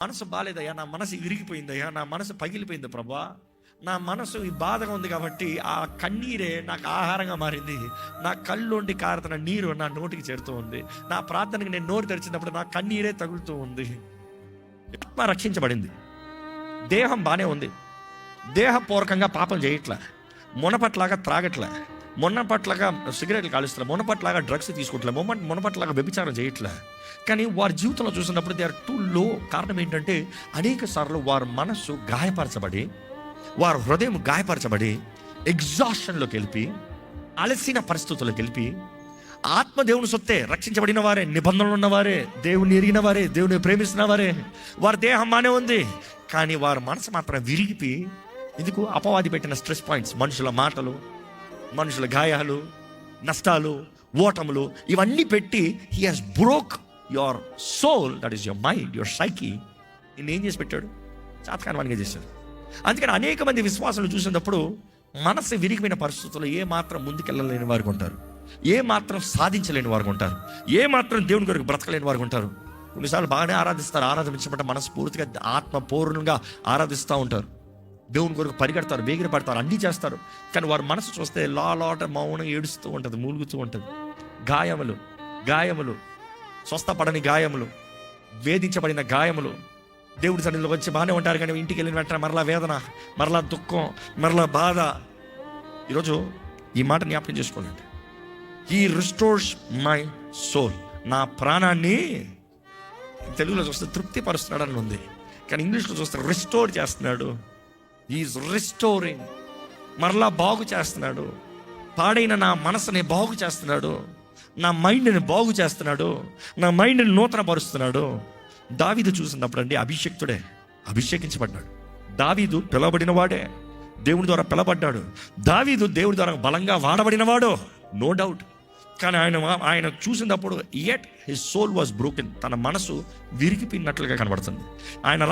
మనసు బాలేదయ్యా, నా మనసు విరిగిపోయిందయ్యా, నా మనసు పగిలిపోయింది ప్రభా, నా మనసు ఈ బాధగా ఉంది కాబట్టి ఆ కన్నీరే నాకు ఆహారంగా మారింది, నా కళ్ళుండి కారుతున్న నీరు నా నోటికి చేరుతూ ఉంది, నా ప్రార్థనకి నేను నోరు తెరిచినప్పుడు నా కన్నీరే తగులుతూ ఉంది. ఆత్మ రక్షించబడింది, దేహం బాగానే ఉంది, దేహపూర్వకంగా పాపం చేయట్లా, మునపట్లాగా త్రాగట్లే, మొన్నపట్లాగా సిగరెట్లు కాలుస్తలే, మొన్నపట్లాగా డ్రగ్స్ తీసుకుంటలే, మొన్నపట్లాగా వ్యభిచారం చేయట్లే. కానీ వారి జీవితంలో చూసినప్పుడు దే ఆర్ టూ లో. కారణం ఏంటంటే అనేక సార్లు వారి మనస్సు గాయపరచబడి, వారి హృదయం గాయపరచబడి ఎగ్జాషన్లోకి వెళ్ళి, అలసిన పరిస్థితుల్లోకి వెళ్ళి, ఆత్మదేవుని సొత్తే, రక్షించబడిన వారే, నిబంధనలు ఉన్నవారే, దేవుని ఎరిగిన వారే, దేవుని ప్రేమిస్తున్న వారే, వారి దేహం బానే ఉంది, కానీ వారి మనసు మాత్రం విరిగిపోయి, ఎందుకు? అపవాది పెట్టిన స్ట్రెస్ పాయింట్స్, మనుషుల మాటలు, మనుషుల గాయాలు, నష్టాలు, ఓటములు, ఇవన్నీ పెట్టి he has broke your soul, that is your mind, your psyche. నిన్ను ఏం చేసి పెట్టాడు? చాతకాన్వానిగా చేశాడు. అందుకని అనేక మంది విశ్వాసాలు చూసినప్పుడు మనసు విరిగిపోయిన పరిస్థితుల్లో ఏ మాత్రం ముందుకెళ్ళలేని వారు ఉంటారు, ఏ మాత్రం సాధించలేని వారు ఉంటారు, ఏ మాత్రం దేవుని కొరకు బ్రతకలేని వారు ఉంటారు. కొన్నిసార్లు బాగానే ఆరాధిస్తారు, ఆరాధించబడ్డ మనస్ఫూర్తిగా ఆత్మపూర్ణంగా ఆరాధిస్తూ ఉంటారు, దేవుని కొరకు పరిగెడతారు, వేగిర పడతారు, అన్నీ చేస్తారు. కానీ వారి మనసు చూస్తే లాట మౌనం ఏడుస్తూ ఉంటుంది, మూలుగుతూ ఉంటుంది. గాయములు, గాయములు, స్వస్థపడని గాయములు, వేధించబడిన గాయములు. దేవుడి సన్నిధిలో వచ్చి బాగానే ఉంటారు, కానీ ఇంటికి వెళ్ళిన వెంటనే మరలా వేదన, మరలా దుఃఖం, మరలా బాధ. ఈరోజు ఈ మాట జ్ఞాపకం చేసుకోండి. హీ రిస్టోర్స్ మై సోల్, నా ప్రాణాన్ని, తెలుగులో చూస్తే తృప్తి పరుస్తున్నాడని ఉంది, కానీ ఇంగ్లీష్లో చూస్తే రిస్టోర్ చేస్తున్నాడు. ఈజ్ రిస్టోరింగ్, మరలా బాగు చేస్తున్నాడు. పాడైన నా మనసుని బాగు చేస్తున్నాడు, నా మైండ్ని బాగు చేస్తున్నాడు, నా మైండ్ని నూతన పరుస్తున్నాడు. దావీదు చూసినప్పుడు అండి అభిషేక్తుడే, అభిషేకించబడ్డాడు. దావీదు పిలవబడిన వాడే, దేవుడి ద్వారా పిలవబడ్డాడు. దావీదు దేవుడి ద్వారా బలంగా వాడబడినవాడు, నో డౌట్. కానీ ఆయన చూసినప్పుడు yet his soul was broken, తన మనసు విరిగిపోయినట్లుగా కనబడుతుంది. ఆయన